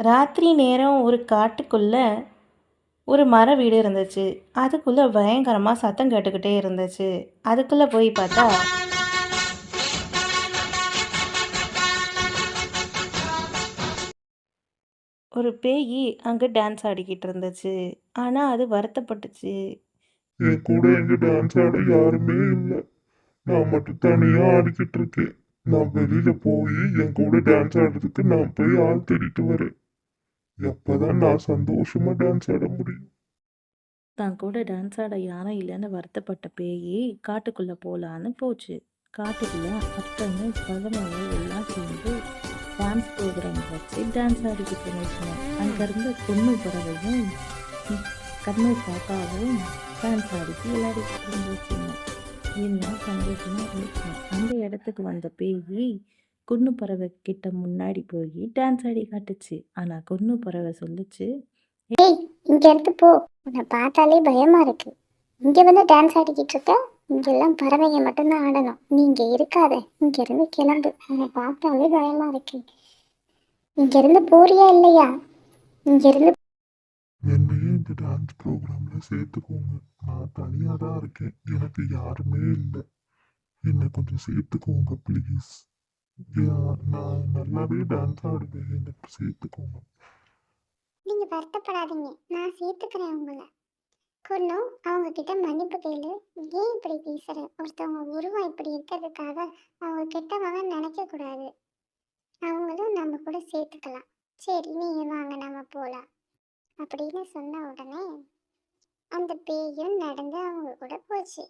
ராத்திரி நேரம் ஒரு காட்டுக்குள்ள ஒரு மர வீடு இருந்துச்சு. அதுக்குள்ள பயங்கரமா சத்தம் கேட்டுக்கிட்டே இருந்துச்சு. அதுக்குள்ள போய் பார்த்தா, ஒரு பேயி அங்க டான்ஸ் ஆடிக்கிட்டு இருந்துச்சு. ஆனா அது வருத்தப்பட்டுச்சு. என் கூட எங்க டான்ஸ் ஆட யாருமே இல்ல. நான் மட்டும் தனியா ஆடிக்கிட்டு இருக்கேன். நான் வெளியில போய் என் கூட டான்ஸ் ஆடுறதுக்கு நான் போய் ஆள் தேடிட்டு வரேன். எப்பதான் நான் சந்தோஷமா டான்ஸ் ஆட முடியும்? தான் கூட டான்ஸ் ஆட யாரும் இல்லைன்னு வருத்தப்பட்ட பேயி காட்டுக்குள்ள போலான்னு போச்சு. காட்டுக்குள்ள அத்தனை பறவைகள் எல்லாம் சேர்ந்து டான்ஸ் ப்ரோக்ராம் வச்சு டான்ஸ் ஆடிக்கிட்டு இருந்துச்சுங்க. அங்கிருந்த பொண்ணு பறவையும் கண்ணு காக்காவும் டான்ஸ் ஆடிட்டு விளையாடிக்கிட்டு இருந்துச்சுங்க. என்ன சந்தோஷமா இருந்துச்சு. அந்த இடத்துக்கு வந்த பேயி குன்னு பறவை கிட்ட முன்னாடி போய் டான்ஸ் ஆடி காட்டுச்சு. ஆனா குன்னு பறவை சொல்லுச்சு, ஏய், இங்க இருந்து போ. உன்னை பார்த்தாலே பயமா இருக்கு. இங்க வந்து டான்ஸ் ஆடிக்கிட்டு இருக்க. இங்கெல்லாம் பறவைங்க மட்டும்தான் ஆடணும். நீ இங்க இருக்காத. இங்க இருந்து கிளம்பு. உன்னை பார்த்தாலே பயமா இருக்கு. இங்க இருந்து போறியா இல்லையா? இங்க இருந்து என்னையே இந்த டான்ஸ் ப்ரோக்ராம்ல சேர்த்துக்கோங்க. நான் தனியா தான் இருக்கேன். எனக்கு யாருமே இல்லை. என்னை கொஞ்சம் சேர்த்துக்கோங்க ப்ளீஸ். நான் நல்லாவே டான்ஸ் ஆடுவேன். என்னை சேர்த்துக்கோங்க. நீங்க வருத்தப்படாதீங்க. நான் சேர்த்துக்கிறேன் உங்களை. கொன்னும் அவங்க கிட்ட மன்னிப்பு கேளு. ஏன் இப்படி பேசுற? ஒருத்தவங்க உருவம் இப்படி இருக்கிறதுக்காக அவங்க கெட்டவங்க நினைக்க கூடாது. அவங்களும் நம்ம கூட சேர்த்துக்கலாம். சரி, நீங்க வாங்க, நம்ம போலாம் அப்படின்னு சொன்ன உடனே அந்த பேயும் நடந்து அவங்க கூட போச்சு.